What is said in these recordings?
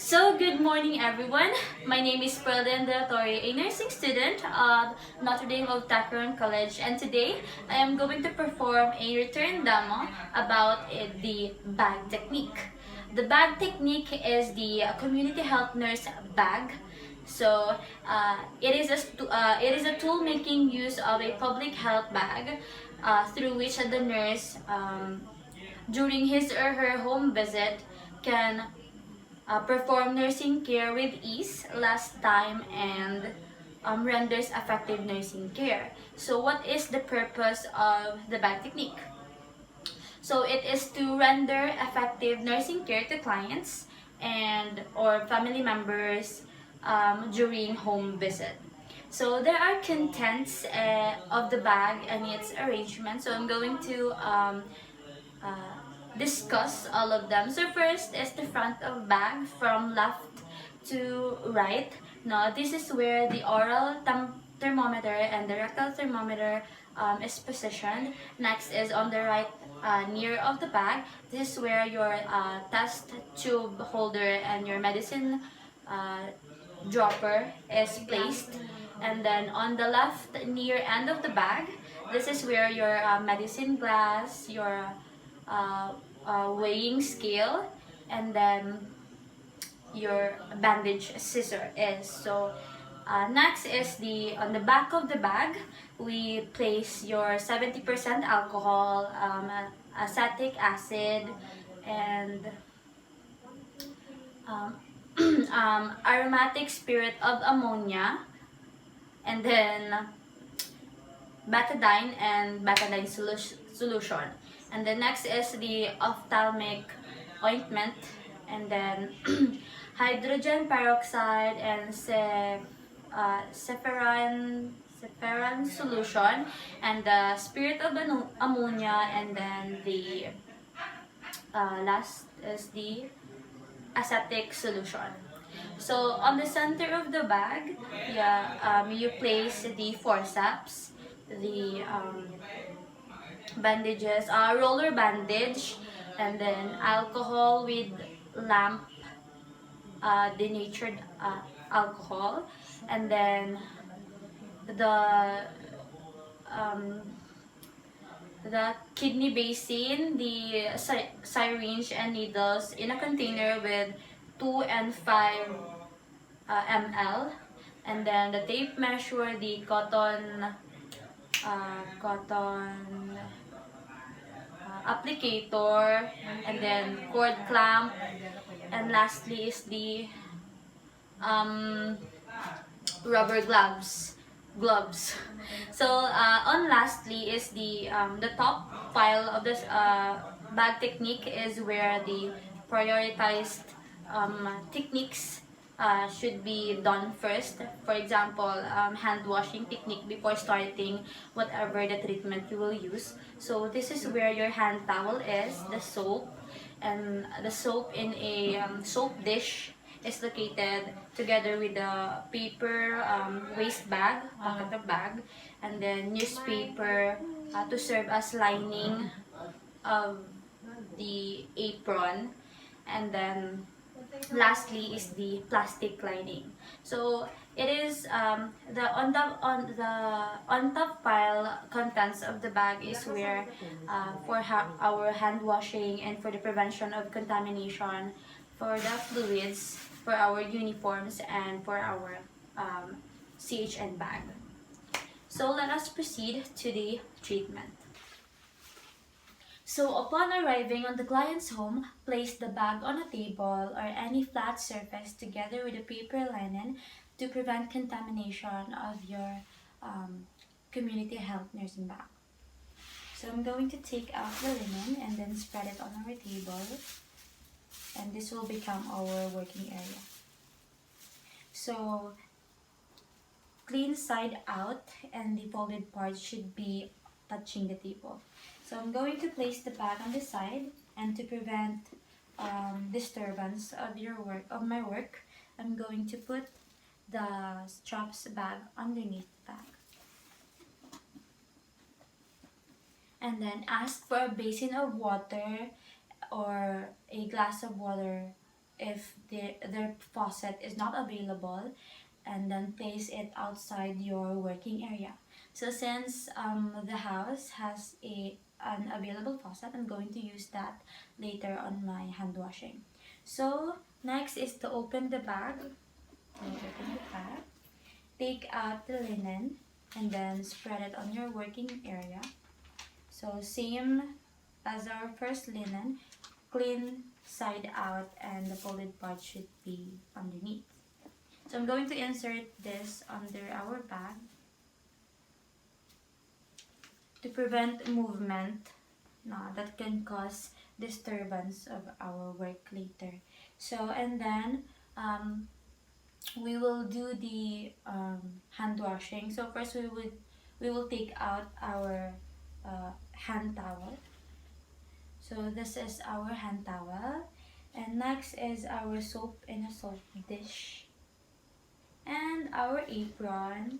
So, good morning everyone. My name is Pearlyn Del Torre, a nursing student at Notre Dame of Tacloban College, and today I am going to perform a return demo about the bag technique. The bag technique is the community health nurse bag. So, it is a tool making use of a public health bag through which the nurse, during his or her home visit, can perform nursing care with ease, less time, and renders effective nursing care. So what is the purpose of the bag technique? So it is to render effective nursing care to clients and or family members during home visit. So there are contents of the bag and its arrangement. So I'm going to uh, discuss all of them. So first is the front of bag from left to right. Now this is where the oral thermometer and the rectal thermometer is positioned. Next is on the right near of the bag. This is where your test tube holder and your medicine uh, dropper is placed. And then on the left near end of the bag, this is where your medicine glass, your uh, weighing scale, and then your bandage scissor is. So next is the on the back of the bag, we place your 70% alcohol, acetic acid, and um, aromatic spirit of ammonia, and then betadine solution. And the next is the ophthalmic ointment, and then hydrogen peroxide and cepharan solution, and the spirit of ammonia, and then the last is the acetic solution. So on the center of the bag, yeah, you place the forceps, the bandages, roller bandage, and then alcohol with lamp denatured alcohol, and then the um, the kidney basin, the syringe and needles in a container with 2 and 5 ml, and then the tape measure, the cotton applicator, and then cord clamp, and lastly is the um, rubber gloves. So on lastly is the top file of this bag technique is where the prioritized techniques should be done first. For example, hand washing technique before starting whatever the treatment you will use. So this is where your hand towel is, the soap, and the soap in a soap dish is located together with the paper waste bag, pocket of bag, and then newspaper to serve as lining of the apron, and then lastly is the plastic lining. So it is on top pile contents of the bag is where for our hand washing and for the prevention of contamination, for the fluids, for our uniforms, and for our CHN bag. So let us proceed to the treatment. So upon arriving on the client's home, place the bag on a table or any flat surface together with a paper linen to prevent contamination of your community health nursing bag. So I'm going to take out the linen and then spread it on our table, and this will become our working area. So clean side out, and the folded part should be touching the table. So I'm going to place the bag on the side, and to prevent disturbance of my work, I'm going to put the straps bag underneath the bag. And then ask for a basin of water or a glass of water if their faucet is not available, and then place it outside your working area. So since the house has an available faucet, I'm going to use that later on my hand washing. So next is to open the bag. Open the bag. Take out the linen and then spread it on your working area. So same as our first linen, clean side out and the folded part should be underneath. So I'm going to insert this under our bag to prevent movement that can cause disturbance of our work later. So and then we will do the hand washing. So first we will take out our hand towel. So this is our hand towel, and next is our soap in a soap dish and our apron,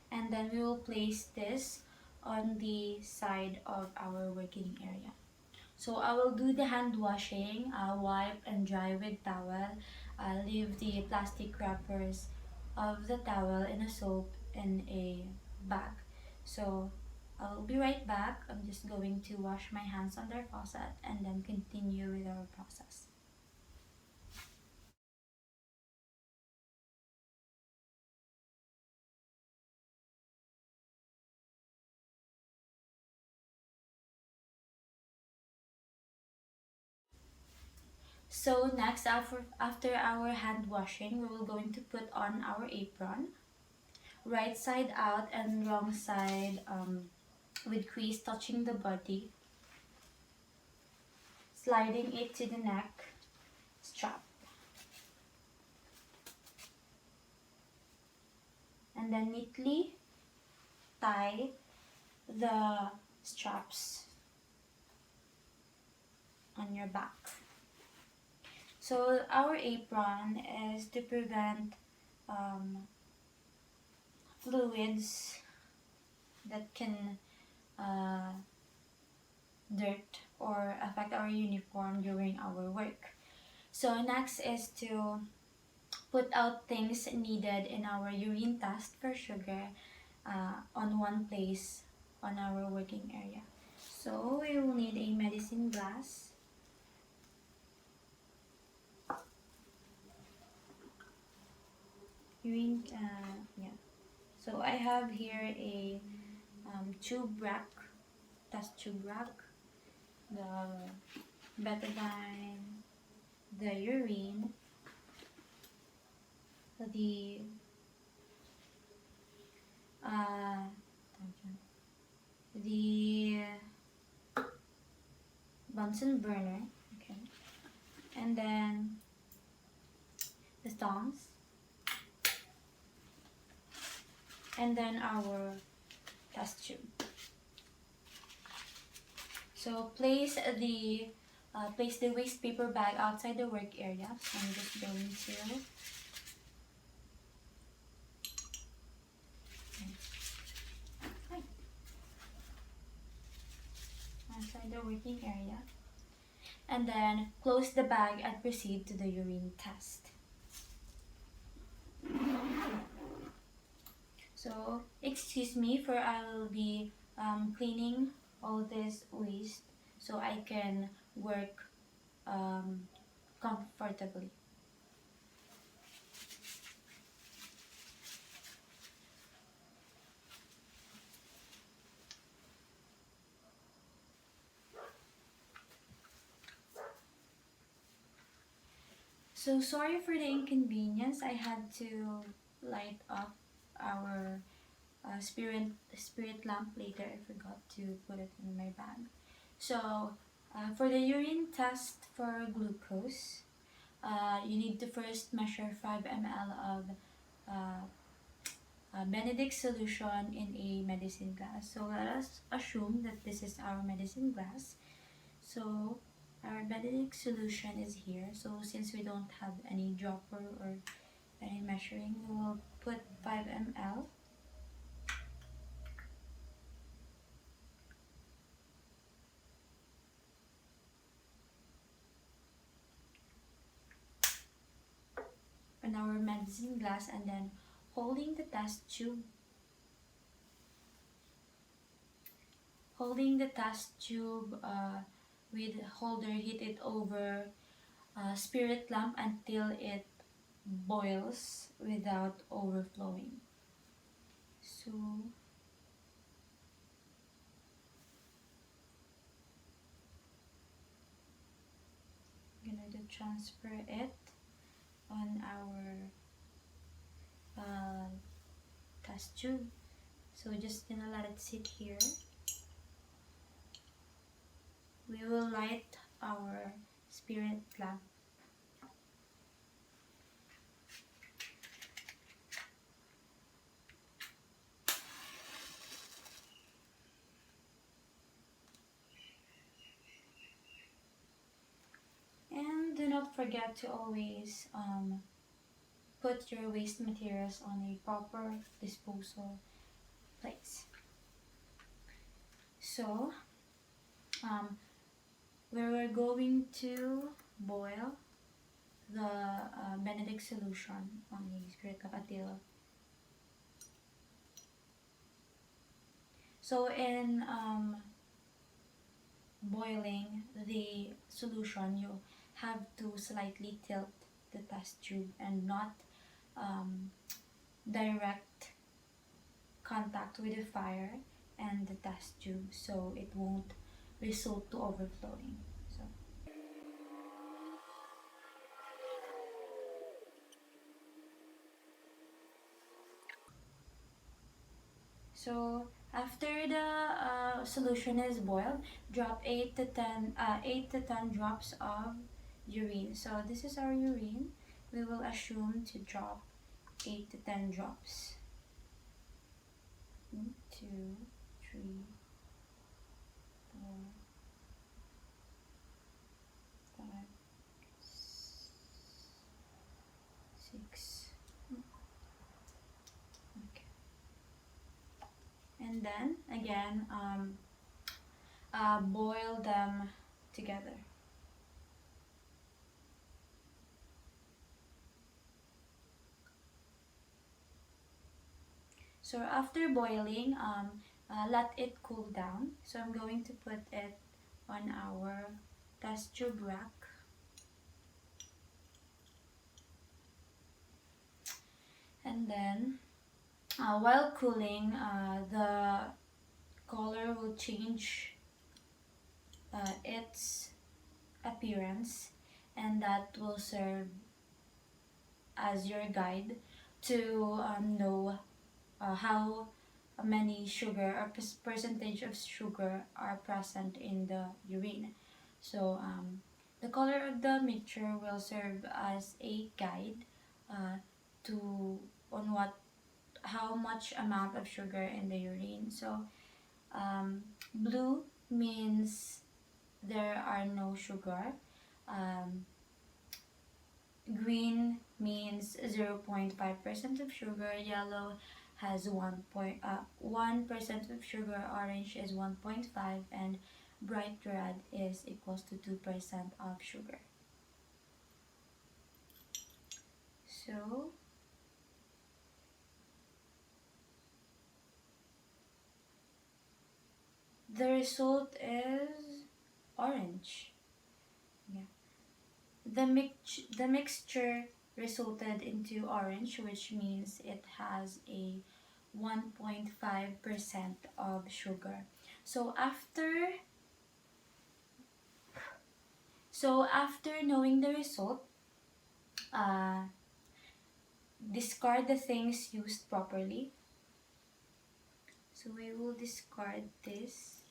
and then we will place this on the side of our working area. So I will do the hand washing. I'll wipe and dry with towel. I'll leave the plastic wrappers of the towel in a soap in a bag. So I'll be right back. I'm just going to wash my hands under faucet and then continue with our process. So next, after our hand washing, we will going to put on our apron, right side out and wrong side with crease touching the body, sliding it to the neck strap, and then neatly tie the straps on your back. So our apron is to prevent fluids that can dirt or affect our uniform during our work. So next is to put out things needed in our urine test for sugar on one place on our working area. So we will need a medicine glass, urine, yeah. So I have here a tube rack, test tube rack, the betadine, the urine, the uh, the Bunsen burner, okay, and then the tongs, and then our test tube. So place the waste paper bag outside the work area. So I'm just going to outside the working area, and then close the bag and proceed to the urine test. So excuse me for I will be cleaning all this waste so I can work comfortably. So sorry for the inconvenience. I had to light up our spirit lamp later. I forgot to put it in my bag. So for the urine test for glucose, you need to first measure 5 ml of Benedict solution in a medicine glass. So let us assume that this is our medicine glass. So our Benedict solution is here. So since we don't have any dropper or any measuring, we will put 5 ml. on our medicine glass and then holding the test tube. Holding the test tube with holder, heat it over spirit lamp until it boils without overflowing. So I'm gonna transfer it on our test tube. So just gonna let it sit here. We will light our spirit lamp. And do not forget to always put your waste materials on a proper disposal place. So we were going to boil the Benedict solution on the spirit lamp until. So in boiling the solution, you have to slightly tilt the test tube and not direct contact with the fire and the test tube, so it won't result to overflowing. So after the solution is boiled, drop 8 to 10 drops of urine. So this is our urine. We will assume to drop 8 to 10 drops. 1, 2, 3, 4, 5, 6. Okay. And then again, boil them together. So after boiling, let it cool down. So I'm going to put it on our test tube rack. And then while cooling, the color will change its appearance, and that will serve as your guide to know how many sugar or percentage of sugar are present in the urine. So the color of the mixture will serve as a guide to on how much amount of sugar in the urine. So blue means there are no sugar. Green means 0.5% of sugar. Yellow has 1% of sugar. Orange is 1.5, and bright red is equals to 2% of sugar. So the result is orange. Yeah. The mixture resulted into orange, which means it has a 1.5% of sugar. So after knowing the result, discard the things used properly. So we will discard this.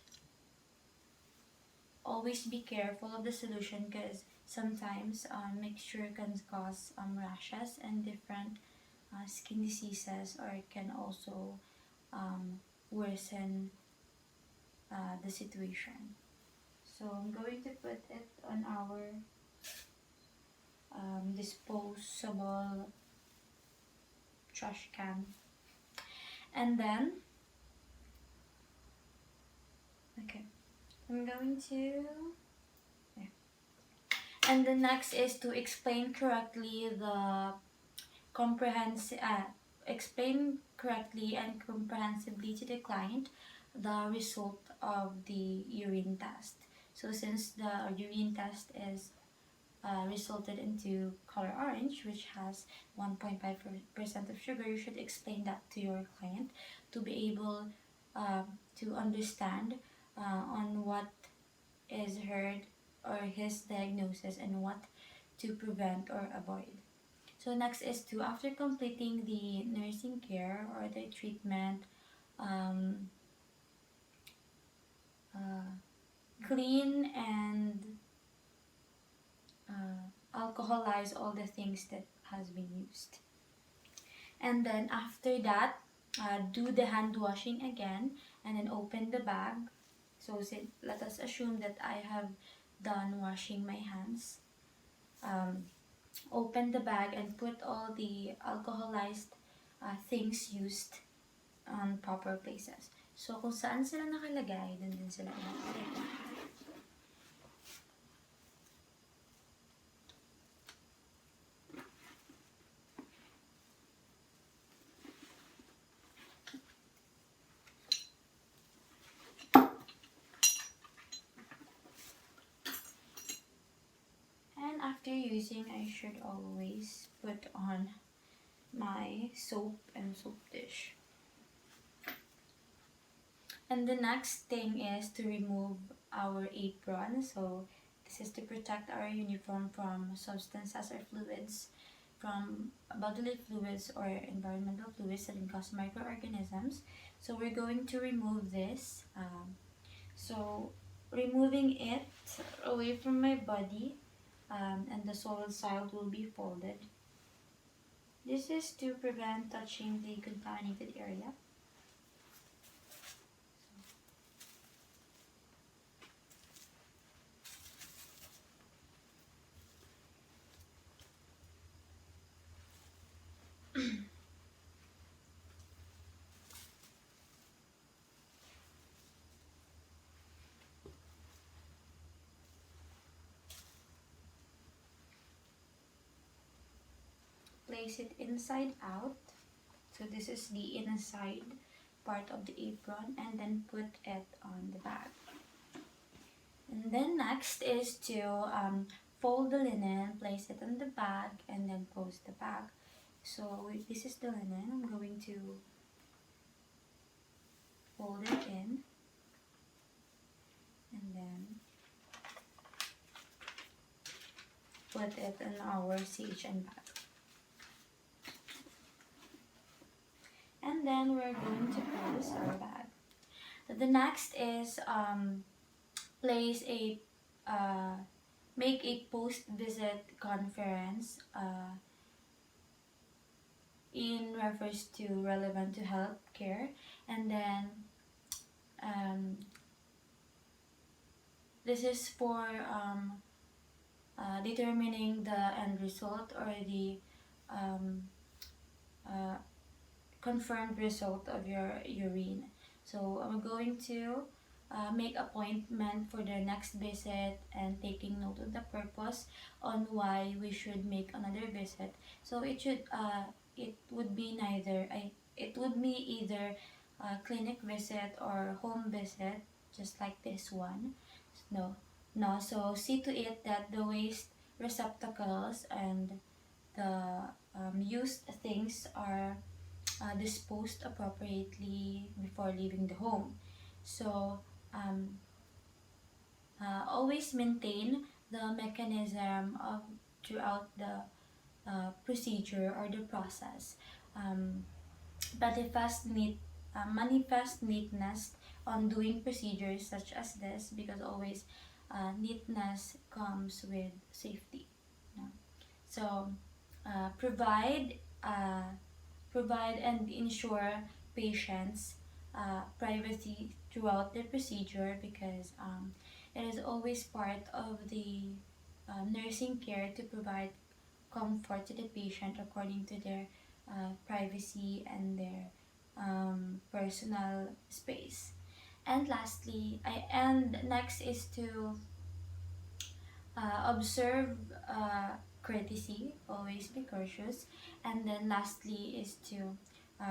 Always be careful of the solution because sometimes mixture can cause rashes and different skin diseases, or it can also worsen the situation. So I'm going to put it on our disposable trash can, and then I'm going to and the next is to explain correctly the explain correctly and comprehensively to the client the result of the urine test. So since the urine test is resulted into color orange, which has 1.5% of sugar, you should explain that to your client to be able to understand on what is heard or his diagnosis and what to prevent or avoid. So next is to, after completing the nursing care or the treatment, um, uh, clean and alcoholize all the things that has been used. And then after that, do the hand washing again and then open the bag. So let us assume that I have done washing my hands. Open the bag and put all the alcoholized things used on proper places. So kung saan sila nakalagay, dun din sila ilalagay. And after using, I should always put on my soap and soap dish. And the next thing is to remove our apron. So this is to protect our uniform from substances or fluids, from bodily fluids or environmental fluids that can cause microorganisms. So we're going to remove this. So removing it away from my body, and the soiled side will be folded. This is to prevent touching the contaminated area. Place it inside out. So this is the inside part of the apron, and then put it on the bag. And then next is to fold the linen, place it on the bag, and then close the bag. So this is the linen. I'm going to fold it in, and then put it in our CHN bag. And then we're going to close our bag. The next is place a make a post-visit conference in reference to relevant to health care, and then this is for determining the end result or the confirmed result of your urine. So I'm going to make appointment for the next visit and taking note of the purpose on why we should make another visit. So it would be either a clinic visit or home visit, just like this one. No. So see to it that the waste receptacles and the used things are disposed appropriately before leaving the home. So always maintain the mechanism of throughout the procedure or the process. Manifest neatness on doing procedures such as this, because always neatness comes with safety. No? So provide and ensure patients privacy throughout the procedure, because it is always part of the nursing care to provide comfort to the patient according to their privacy and their personal space. And next is to observe courtesy, always be courteous. And then lastly is to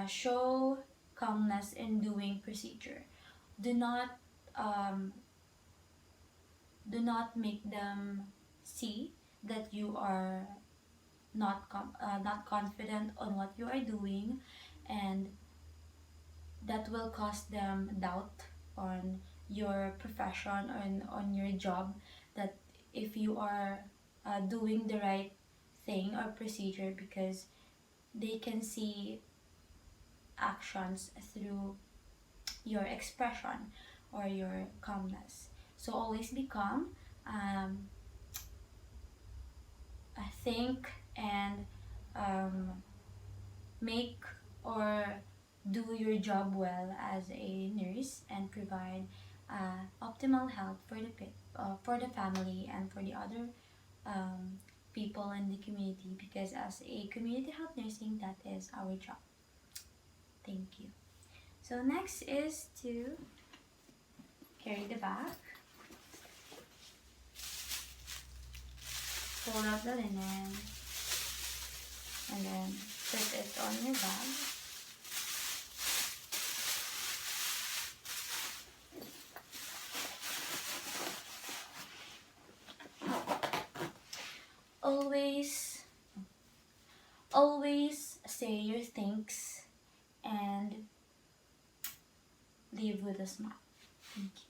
show calmness in doing procedure. Do not um, make them see that you are not confident on what you are doing, and that will cause them doubt on your profession, on your job, that if you are doing the right thing or procedure, because they can see actions through your expression or your calmness. So always be calm. um, think and um, make or do your job well as a nurse, and provide optimal health for the family and for the other um, people in the community, because as a community health nursing, that is our job. Thank you. So next is to carry the bag, fold out the linen, and then put it on your bag. Always say your thanks and leave with a smile. Thank you.